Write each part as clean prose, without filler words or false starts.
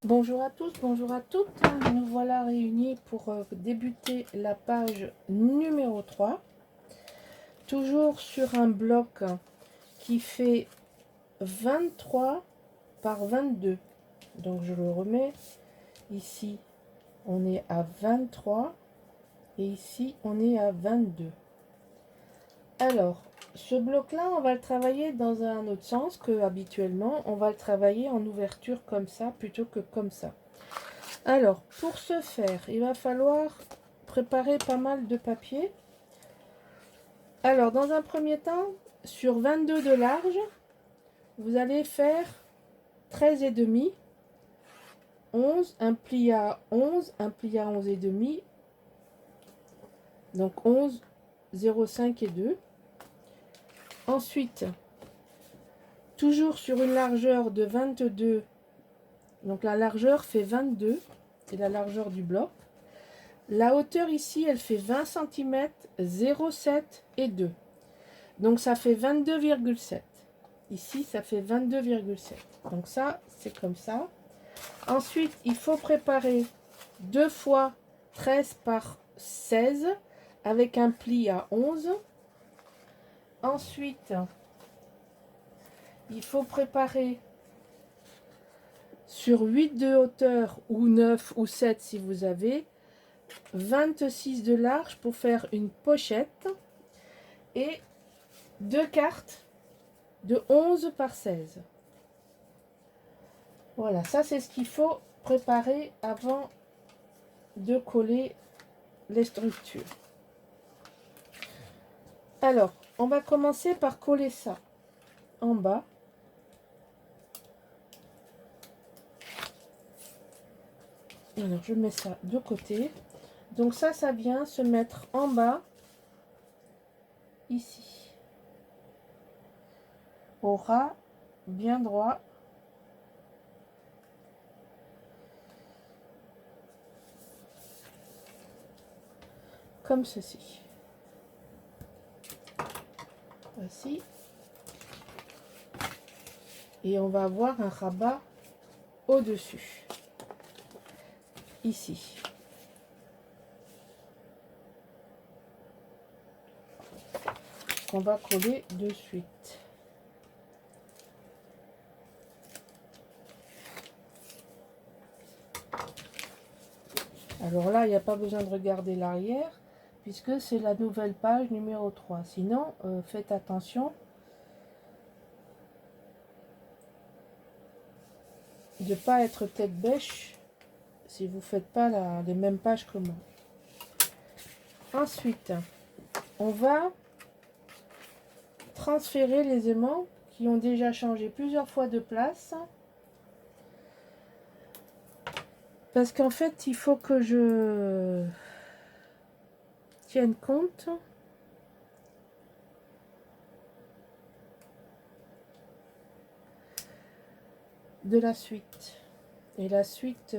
Bonjour à tous, bonjour à toutes. Nous voilà réunis pour débuter la page numéro 3. Toujours sur un bloc qui fait 23 par 22. Donc je le remets. Ici, on est à 23 et ici, on est à 22. Alors, ce bloc-là, on va le travailler dans un autre sens que habituellement. On va le travailler en ouverture comme ça plutôt que comme ça. Alors, pour ce faire, il va falloir préparer pas mal de papier. Alors, dans un premier temps, sur 22 de large, vous allez faire 13 et demi, 11, un pli à 11, un pli à 11 et demi, donc 11, 0,5 et 2. Ensuite, toujours sur une largeur de 22, donc la largeur fait 22, c'est la largeur du bloc. La hauteur ici, elle fait 20 cm, 0,7 et 2. Donc ça fait 22,7. Ici, ça fait 22,7. Donc ça, c'est comme ça. Ensuite, il faut préparer 2 fois 13 par 16 avec un pli à 11. Ensuite, il faut préparer sur 8 de hauteur ou 9 ou 7 si vous avez, 26 de large pour faire une pochette et 2 cartes de 11 par 16. Voilà, ça c'est ce qu'il faut préparer avant de coller les structures. Alors, on va commencer par coller ça en bas. Alors, je mets ça de côté. Donc ça vient se mettre en bas, ici. Au ras, bien droit. Comme ceci. Voici. Et on va avoir un rabat au-dessus. Ici. On va coller de suite. Alors là, il n'y a pas besoin de regarder l'arrière, puisque c'est la nouvelle page numéro 3. Sinon, faites attention de ne pas être tête bêche si vous ne faites pas les mêmes pages que moi. Ensuite, on va transférer les aimants qui ont déjà changé plusieurs fois de place. Parce qu'en fait, il faut que je tienne compte de la suite. Et la suite,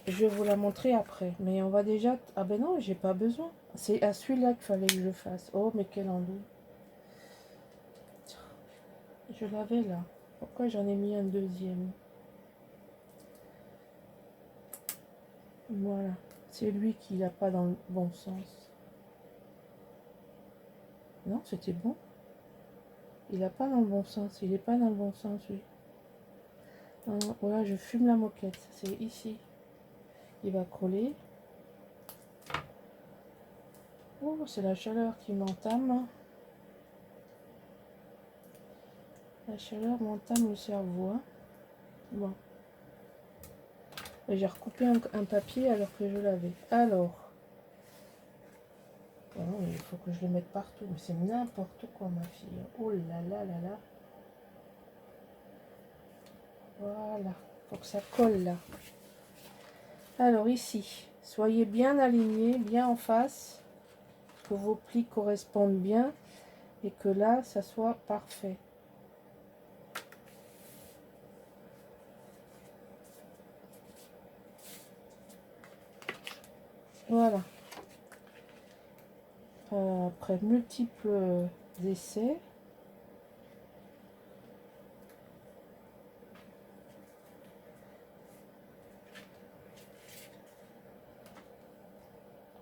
je vais vous la montrer après. Mais on va déjà... Ah ben non, j'ai pas besoin. C'est à celui-là qu'il fallait que je fasse. Oh, mais quel andouille. Je l'avais là. Pourquoi j'en ai mis un deuxième? Voilà. C'est lui qui l'a pas dans le bon sens. Non, c'était bon. Il n'a pas dans le bon sens. Il n'est pas dans le bon sens, lui. Voilà, je fume la moquette. C'est ici. Il va coller. Oh, c'est la chaleur qui m'entame. La chaleur m'entame le cerveau. Hein. Bon. J'ai recoupé un papier alors que je l'avais. Alors. Oh, il faut que je le mette partout. Mais c'est n'importe quoi, ma fille. Oh là là là là. Voilà. Faut que ça colle là. Alors ici, soyez bien alignés, bien en face. Que vos plis correspondent bien. Et que là, ça soit parfait. Voilà. Après multiples essais,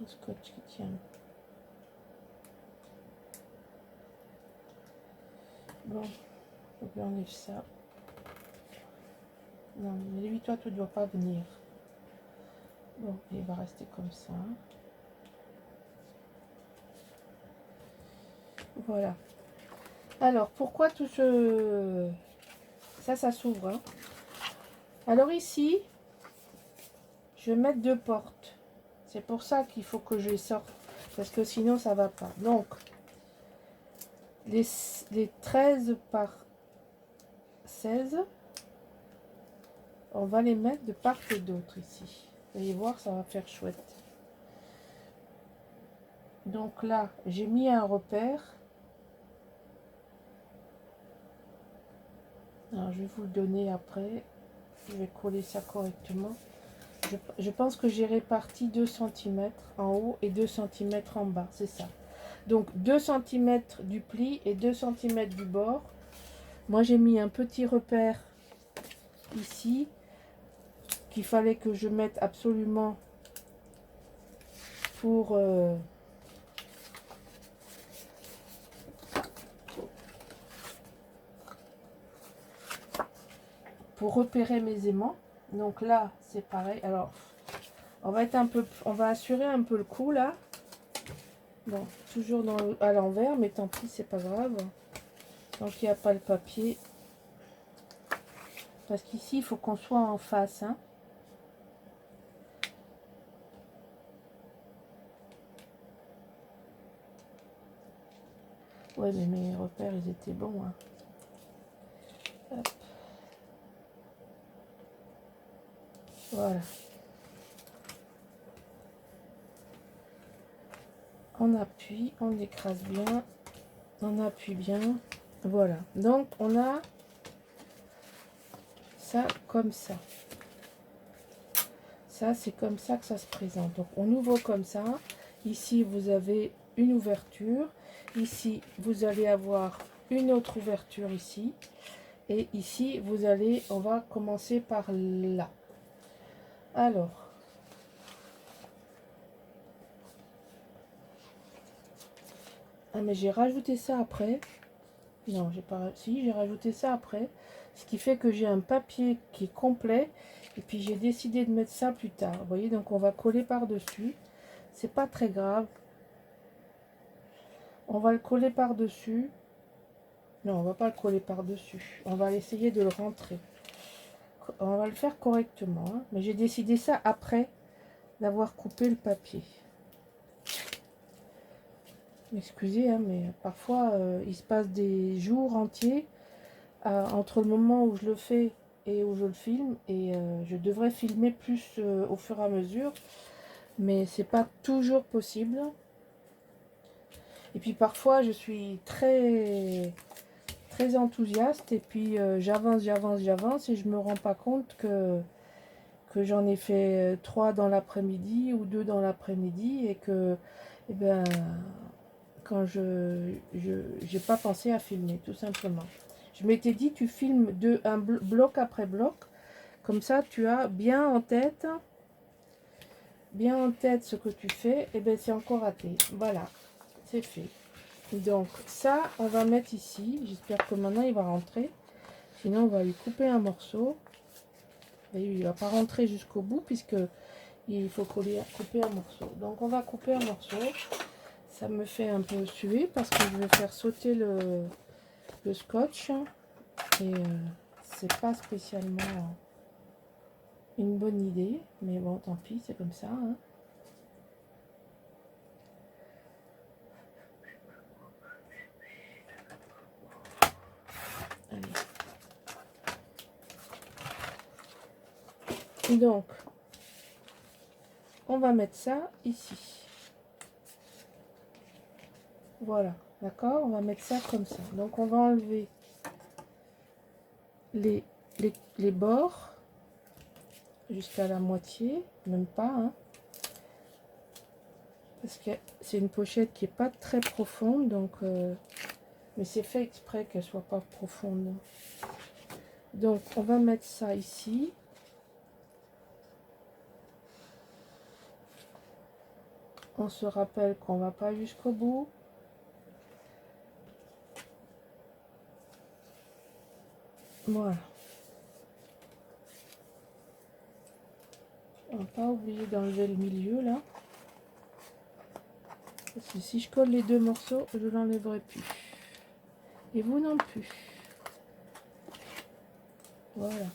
Le scotch qui tient. Bon, on enlève ça. Non, mais lui, toi, tu ne dois pas venir. Bon, il va rester comme ça. Voilà. Alors, pourquoi tout ce... Ça s'ouvre. Hein. Alors ici, je vais mettre 2 portes. C'est pour ça qu'il faut que je les sorte. Parce que sinon, ça va pas. Donc, les 13 par 16, on va les mettre de part et d'autre ici. Vous allez voir, ça va faire chouette. Donc là, j'ai mis un repère. Alors, je vais vous le donner après. Je vais coller ça correctement. Je pense que j'ai réparti 2 cm en haut et 2 cm en bas. C'est ça. Donc 2 cm du pli et 2 cm du bord. Moi, j'ai mis un petit repère ici qu'il fallait que je mette absolument pour repérer mes aimants. Donc là, c'est pareil. Alors, on va être un peu, on va assurer un peu le coup là. Bon, toujours à l'envers, mais tant pis, c'est pas grave. Donc il n'y a pas le papier. Parce qu'ici, il faut qu'on soit en face. Hein. Ouais, mais mes repères, ils étaient bons. Hein. Hop. Voilà. On appuie, on écrase bien. On appuie bien. Voilà. Donc, on a ça comme ça. Ça, c'est comme ça que ça se présente. Donc, on ouvre comme ça. Ici, vous avez une ouverture. Ici, vous allez avoir une autre ouverture ici. Et ici, vous allez, on va commencer par là. Alors, ah mais j'ai rajouté ça après. Non, j'ai pas. Si, j'ai rajouté ça après. Ce qui fait que j'ai un papier qui est complet. Et puis j'ai décidé de mettre ça plus tard. Vous voyez, donc on va coller par-dessus. C'est pas très grave. On va le coller par-dessus. Non, on va pas le coller par-dessus. On va essayer de le rentrer. On va le faire correctement. Hein. Mais j'ai décidé ça après d'avoir coupé le papier. Excusez, hein, mais parfois il se passe des jours entiers entre le moment où je le fais et où je le filme. Et je devrais filmer plus au fur et à mesure. Mais c'est pas toujours possible. Et puis parfois je suis très enthousiaste. Et puis j'avance et je me rends pas compte que j'en ai fait 3 dans l'après-midi ou 2 dans l'après-midi. Et que, eh ben, quand j'ai pas pensé à filmer, tout simplement. Je m'étais dit, tu filmes un bloc après bloc, comme ça tu as bien en tête ce que tu fais. Et bien c'est encore raté. Voilà, c'est fait. Donc ça, on va mettre ici. J'espère que maintenant il va rentrer. Sinon, on va lui couper un morceau. Et il ne va pas rentrer jusqu'au bout puisque il faut couper un morceau. Donc on va couper un morceau. Ça me fait un peu suer parce que je vais faire sauter le scotch. Et c'est pas spécialement une bonne idée. Mais bon, tant pis, c'est comme ça. Hein. Allez. Donc, on va mettre ça ici. Voilà, d'accord? On va mettre ça comme ça. Donc, on va enlever les bords jusqu'à la moitié, même pas, hein, parce que c'est une pochette qui est pas très profonde, donc mais c'est fait exprès qu'elle soit pas profonde. Donc on va mettre ça ici. On se rappelle qu'on va pas jusqu'au bout. Voilà. On va pas oublier d'enlever le milieu là. Parce que si je colle les deux morceaux, je ne l'enlèverai plus. Et vous non plus. Voilà.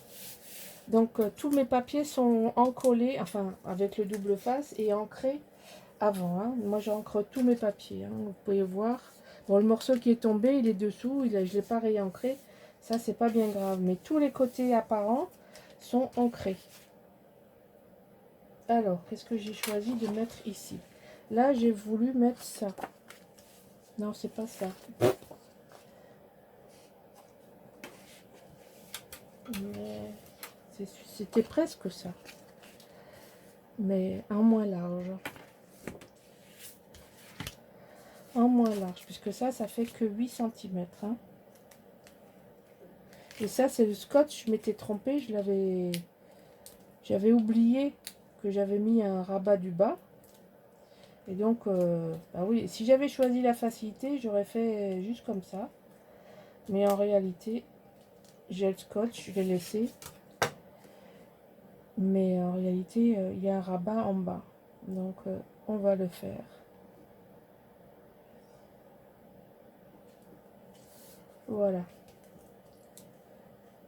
Donc tous mes papiers sont encollés, enfin avec le double face et ancrés avant. Hein. Moi j'encre tous mes papiers. Hein. Vous pouvez voir. Bon, le morceau qui est tombé, il est dessous. Je ne l'ai pas réancré. Ça, c'est pas bien grave. Mais tous les côtés apparents sont ancrés. Alors, qu'est-ce que j'ai choisi de mettre ici? Là, j'ai voulu mettre ça. Non, c'est pas ça. Mais c'était presque ça. Mais en moins large. En moins large. Puisque ça fait que 8 cm. Hein. Et ça, c'est le scotch. Je m'étais trompée. J'avais oublié que j'avais mis un rabat du bas. Et donc, bah oui, si j'avais choisi la facilité, j'aurais fait juste comme ça. Mais en réalité, j'ai le scotch, je l'ai laissé. Mais en réalité, il y a un rabat en bas. Donc, on va le faire. Voilà.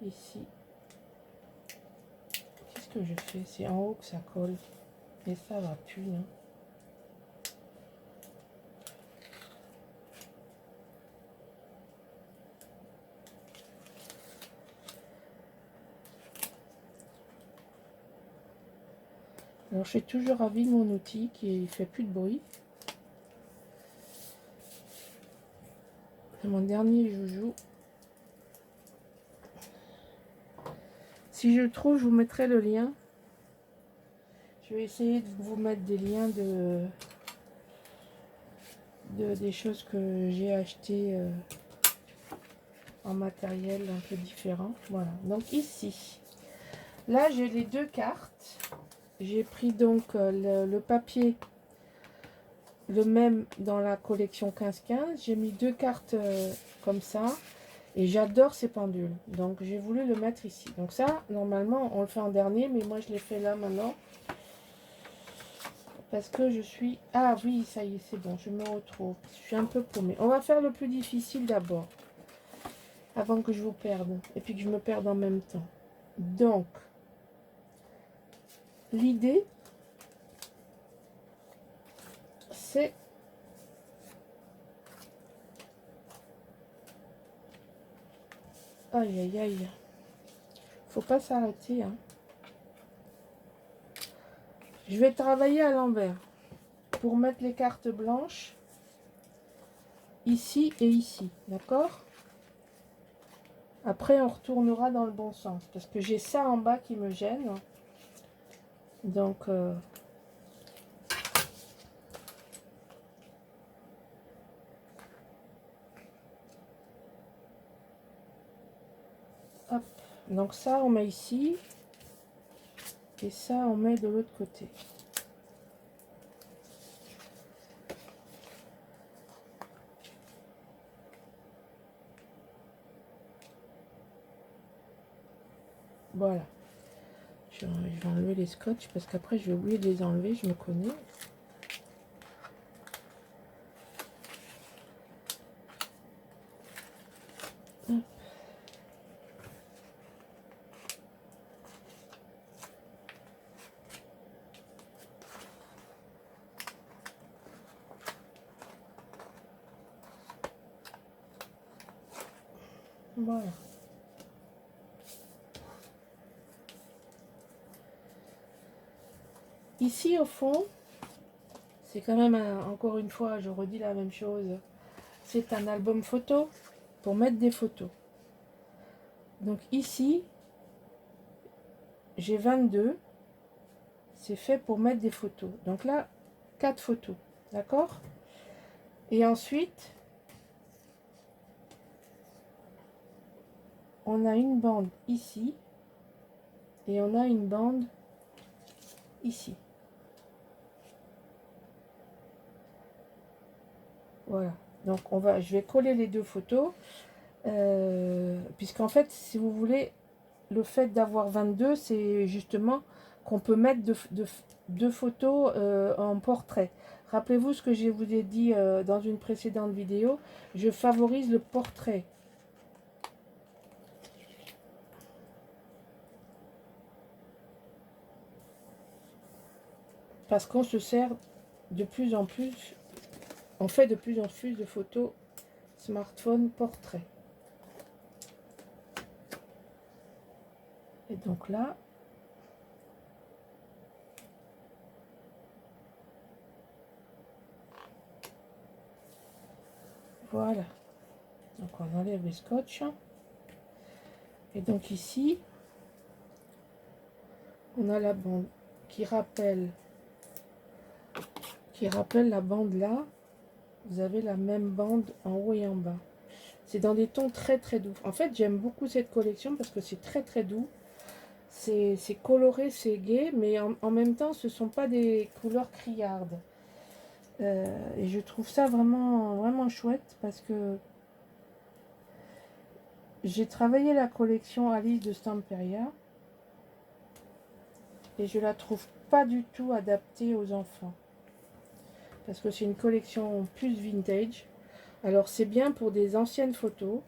Ici. Qu'est-ce que je fais? C'est en haut que ça colle. Et ça va plus, non? Alors, je suis toujours ravie de mon outil qui ne fait plus de bruit. C'est mon dernier joujou. Si je le trouve, je vous mettrai le lien. Je vais essayer de vous mettre des liens des choses que j'ai achetées en matériel un peu différent. Voilà. Donc ici, là j'ai les deux cartes. J'ai pris donc le papier, le même dans la collection 15-15. J'ai mis deux cartes comme ça. Et j'adore ces pendules. Donc j'ai voulu le mettre ici. Donc ça, normalement, on le fait en dernier. Mais moi, je l'ai fait là maintenant. Parce que je suis... Ah oui, ça y est, c'est bon. Je me retrouve. Je suis un peu paumée. On va faire le plus difficile d'abord. Avant que je vous perde. Et puis que je me perde en même temps. Donc, l'idée, c'est... Aïe, aïe, aïe. Faut pas s'arrêter. Hein. Je vais travailler à l'envers. Pour mettre les cartes blanches. Ici et ici. D'accord ? Après, on retournera dans le bon sens. Parce que j'ai ça en bas qui me gêne. Donc, hop. Donc ça, on met ici. Et ça, on met de l'autre côté. Voilà. Je vais enlever les scotch parce qu'après, je vais oublier de les enlever. Je me connais. Hop. Voilà. Ici, au fond, c'est quand même, encore une fois, je redis la même chose. C'est un album photo pour mettre des photos. Donc ici, j'ai 22. C'est fait pour mettre des photos. Donc là, 4 photos. D'accord? Et ensuite, on a une bande ici. Et on a une bande ici. Voilà. Donc je vais coller les deux photos. Puisqu'en fait, si vous voulez, le fait d'avoir 22, c'est justement qu'on peut mettre deux photos en portrait. Rappelez-vous ce que je vous ai dit dans une précédente vidéo. Je favorise le portrait. Parce qu'on se sert de plus en plus, on fait de plus en plus de photos smartphone portrait. Et donc là, voilà. Donc on enlève le scotch. Et donc ici, on a la bande qui rappelle la bande là. Vous avez la même bande en haut et en bas. C'est dans des tons très très doux. En fait, j'aime beaucoup cette collection parce que c'est très très doux. C'est coloré, c'est gai, mais en même temps, ce ne sont pas des couleurs criardes. Et je trouve ça vraiment, vraiment chouette parce que j'ai travaillé la collection Alice de Stamperia et je la trouve pas du tout adaptée aux enfants. Parce que c'est une collection plus vintage. Alors c'est bien pour des anciennes photos.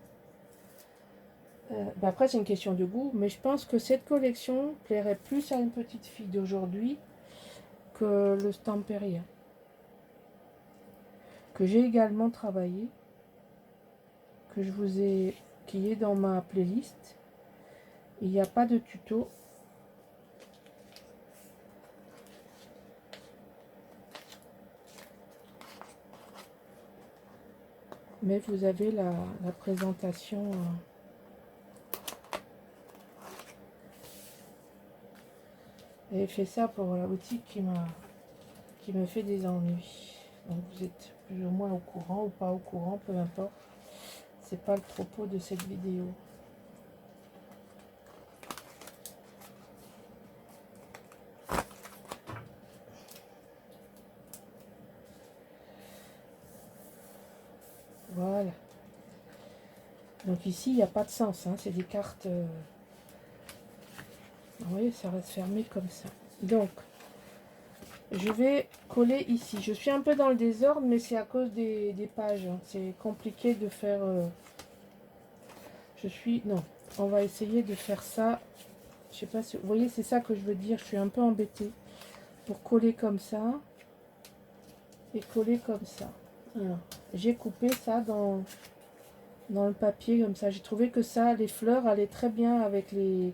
Après c'est une question de goût, mais je pense que cette collection plairait plus à une petite fille d'aujourd'hui que le Stamperia. Que j'ai également travaillé, qui est dans ma playlist. Il n'y a pas de tuto. Mais vous avez la présentation. J'ai fait ça pour la boutique qui me fait des ennuis. Donc vous êtes plus ou moins au courant ou pas au courant, peu importe. C'est pas le propos de cette vidéo. Voilà. Donc ici, il n'y a pas de sens. Hein, c'est des cartes... Vous voyez, ça reste fermé comme ça. Donc, je vais coller ici. Je suis un peu dans le désordre, mais c'est à cause des pages. Hein. C'est compliqué de faire... Non, on va essayer de faire ça. Je sais pas si... Vous voyez, c'est ça que je veux dire. Je suis un peu embêtée. Pour coller comme ça. Et coller comme ça. J'ai coupé ça dans le papier comme ça. J'ai trouvé que ça, les fleurs allaient très bien avec les...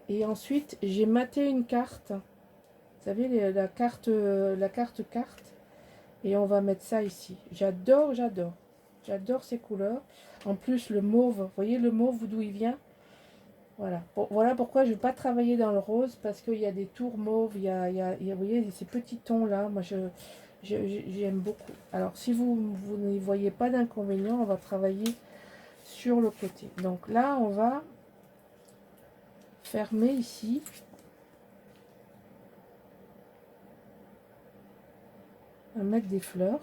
Et ensuite, j'ai maté une carte. Vous savez, la carte carte. Et on va mettre ça ici. J'adore, j'adore. J'adore ces couleurs. En plus, le mauve, vous voyez le mauve d'où il vient? Voilà. Voilà pourquoi je ne vais pas travailler dans le rose. Parce qu'il y a des tours mauves. Vous voyez, ces petits tons là. Moi, j'aime beaucoup. Alors, si vous n'y voyez pas d'inconvénient, on va travailler sur le côté. Donc là, on va fermer ici. On va mettre des fleurs.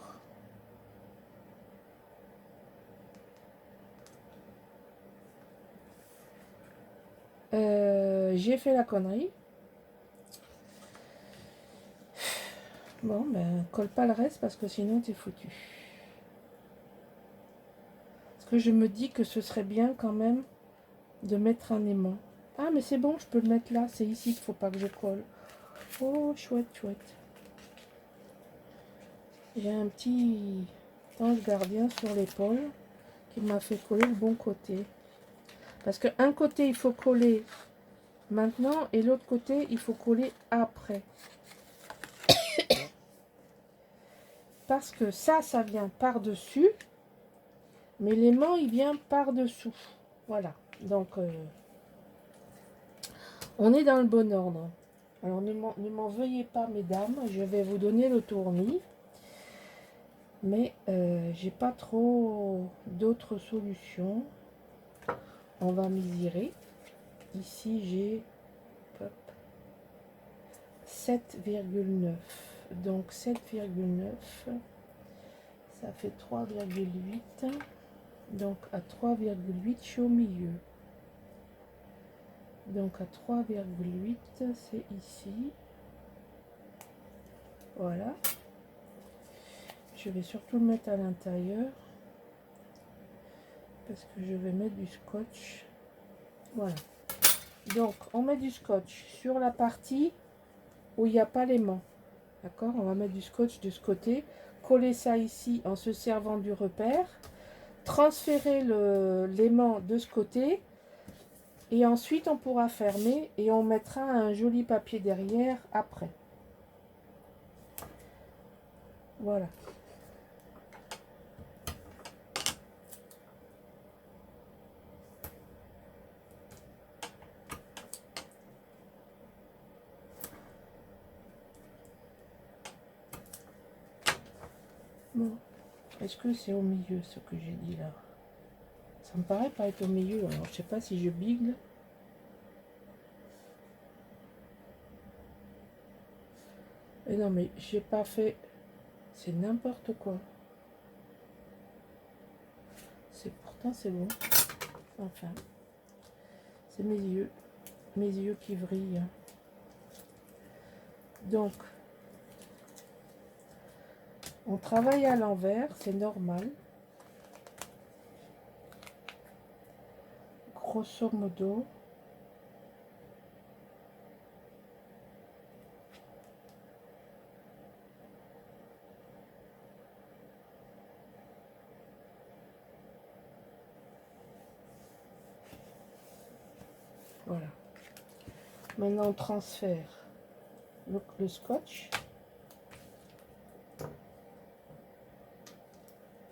J'ai fait la connerie. Bon, ben, colle pas le reste parce que sinon t'es foutu. Parce que je me dis que ce serait bien quand même de mettre un aimant. Ah, mais c'est bon, je peux le mettre là. C'est ici qu'il faut pas que je colle. Oh, chouette, chouette. J'ai un petit ange gardien sur l'épaule qui m'a fait coller le bon côté. Parce qu'un côté, il faut coller maintenant et l'autre côté, il faut coller après. Parce que ça vient par-dessus, mais l'aimant, il vient par-dessous. Voilà. Donc, on est dans le bon ordre. Alors, ne m'en veuillez pas, mesdames. Je vais vous donner le tournis. Mais j'ai pas trop d'autres solutions. On va mesurer. Ici, j'ai 7,9. Donc 7,9, Ça fait 3,8. Donc à 3,8, je suis au milieu. Donc à 3,8, c'est ici. Voilà. Je vais surtout le mettre à l'intérieur. Parce que je vais mettre du scotch. Voilà. Donc on met du scotch sur la partie où il n'y a pas l'aimant. D'accord? On va mettre du scotch de ce côté. Coller ça ici en se servant du repère. Transférer l'aimant de ce côté. Et ensuite on pourra fermer et on mettra un joli papier derrière après. Voilà. Bon. Est-ce que c'est au milieu ce que j'ai dit là? Ça me paraît pas être au milieu. Alors je sais pas si je bigle. Et non mais j'ai pas fait. C'est n'importe quoi. Pourtant c'est bon. Enfin. C'est mes yeux. Mes yeux qui vrillent. Donc. On travaille à l'envers, c'est normal. Grosso modo. Voilà. Maintenant, on transfère le scotch.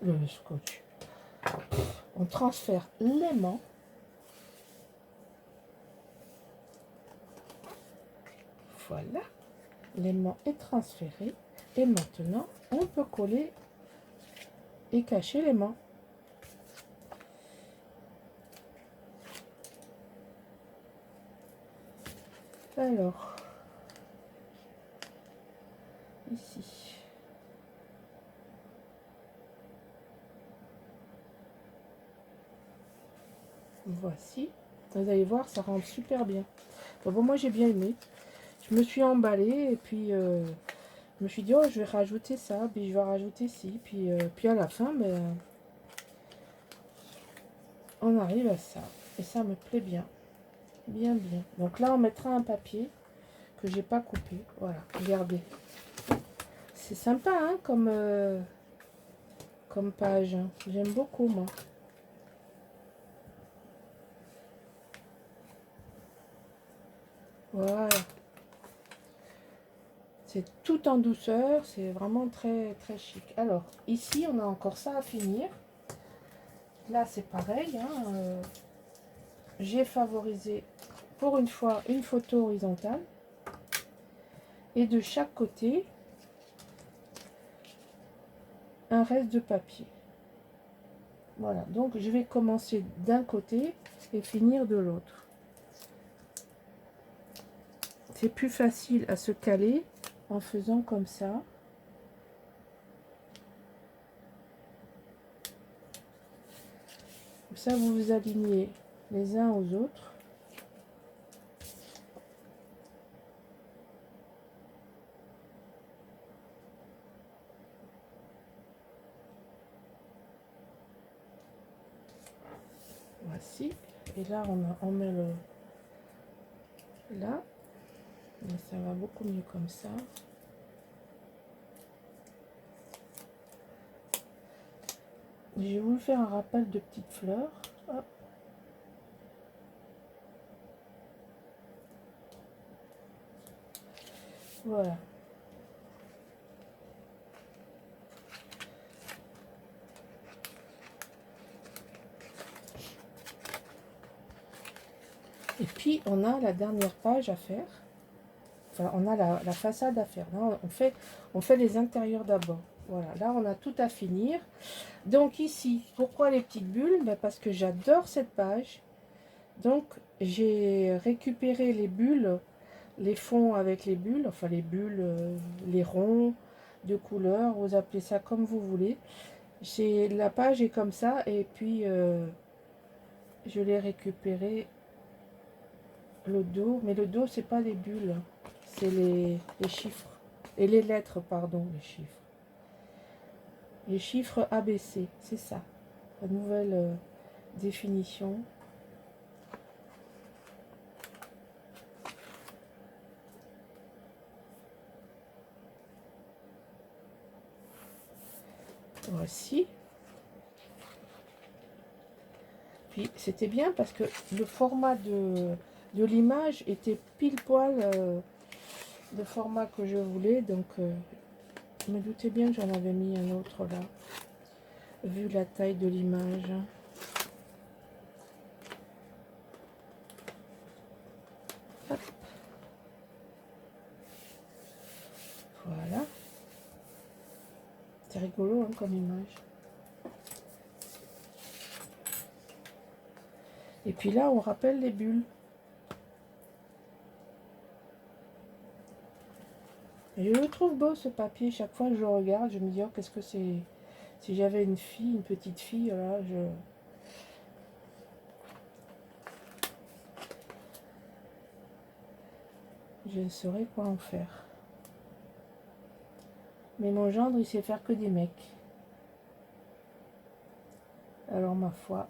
Le scotch. On transfère l'aimant. Voilà. L'aimant est transféré. Et maintenant, on peut coller et cacher l'aimant. Alors, ici. Voici. Vous allez voir, ça rend super bien. Bon, moi, j'ai bien aimé. Je me suis emballée et puis je me suis dit, oh, je vais rajouter ça, puis je vais rajouter ci. Puis à la fin, ben, on arrive à ça. Et ça me plaît bien. Bien, bien. Donc là, on mettra un papier que j'ai pas coupé. Voilà, regardez. C'est sympa, hein, comme page. Hein. J'aime beaucoup, moi. Voilà. C'est tout en douceur. C'est vraiment très, très chic. Alors, ici, on a encore ça à finir. Là, c'est pareil. Hein, j'ai favorisé, pour une fois, une photo horizontale. Et de chaque côté, un reste de papier. Voilà. Donc, je vais commencer d'un côté et finir de l'autre. C'est plus facile à se caler en faisant comme ça. Comme ça, vous vous alignez les uns aux autres. Voici. Et là, on met le... Là. Mais ça va beaucoup mieux comme ça. J'ai voulu faire un rappel de petites fleurs. Hop. Voilà. Et puis, on a la dernière page à faire. Enfin, on a la façade à faire. Là, on fait les intérieurs d'abord. Voilà, là, on a tout à finir. Donc ici, pourquoi les petites bulles? Ben, parce que j'adore cette page. Donc, j'ai récupéré les bulles, les fonds avec les bulles, enfin les bulles, les ronds de couleur, vous appelez ça comme vous voulez. La page est comme ça et puis je l'ai récupéré le dos, mais le dos c'est pas les bulles, c'est les chiffres et les lettres, pardon, les chiffres ABC, c'est ça, la nouvelle définition. Voici. Puis c'était bien parce que le format de l'image était pile poil le format que je voulais, donc je me doutais bien que j'en avais mis un autre là, vu la taille de l'image. Voilà. C'est rigolo hein, comme image. Et puis là, on rappelle les bulles. Et je le trouve beau ce papier. Chaque fois que je le regarde, je me dis, oh, qu'est-ce que c'est. Si j'avais une fille, une petite fille, là, je ne saurais quoi en faire. Mais mon gendre, il sait faire que des mecs. Alors, ma foi.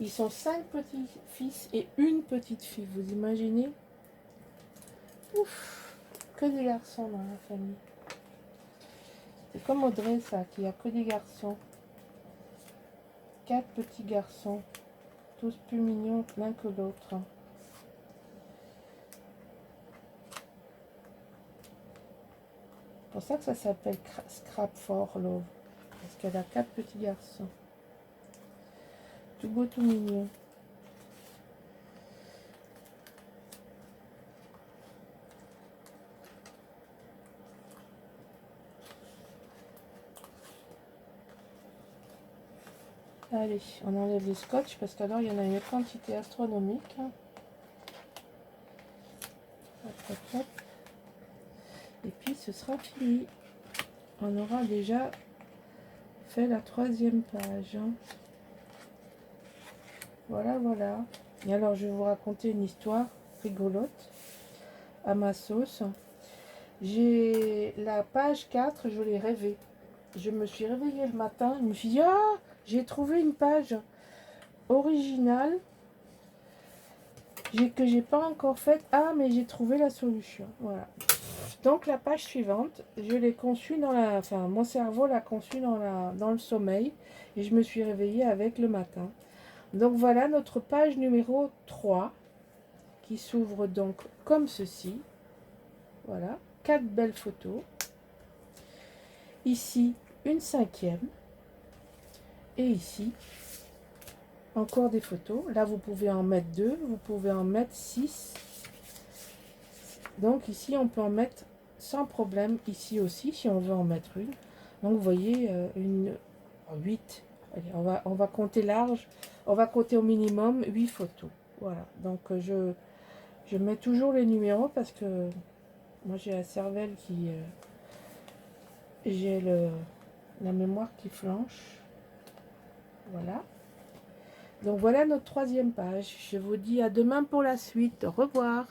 Ils sont 5 petits-fils et une petite fille. Vous imaginez? Ouf! Que des garçons dans la famille. C'est comme Audrey, ça, qui a que des garçons. 4 petits garçons. Tous plus mignons l'un que l'autre. C'est pour ça que ça s'appelle Scrap for Love. Parce qu'elle a 4 petits garçons. Tout beau, tout mignon. Allez, on enlève les scotch parce qu'alors il y en a une quantité astronomique. Hop, hop, hop. Et puis ce sera fini. On aura déjà fait la 3e page. Voilà, voilà. Et alors je vais vous raconter une histoire rigolote à ma sauce. J'ai la page 4, je l'ai rêvée. Je me suis réveillée le matin, je me suis dit, ah, j'ai trouvé une page originale que j'ai pas encore faite. Ah, mais j'ai trouvé la solution. Voilà. Donc la page suivante, je l'ai conçue dans la... Enfin, mon cerveau l'a conçue dans le sommeil. Et je me suis réveillée avec le matin. Donc voilà notre page numéro 3 qui s'ouvre donc comme ceci. Voilà, 4 belles photos. Ici, une 5e. Et ici, encore des photos. Là, vous pouvez en mettre 2, vous pouvez en mettre 6. Donc ici, on peut en mettre sans problème. Ici aussi, si on veut en mettre une. Donc vous voyez, une 8. Allez, on va compter large. On va compter au minimum 8 photos. Voilà, donc je mets toujours les numéros parce que moi j'ai la cervelle qui... j'ai la mémoire qui flanche. Voilà. Donc voilà notre 3e page. Je vous dis à demain pour la suite. Au revoir.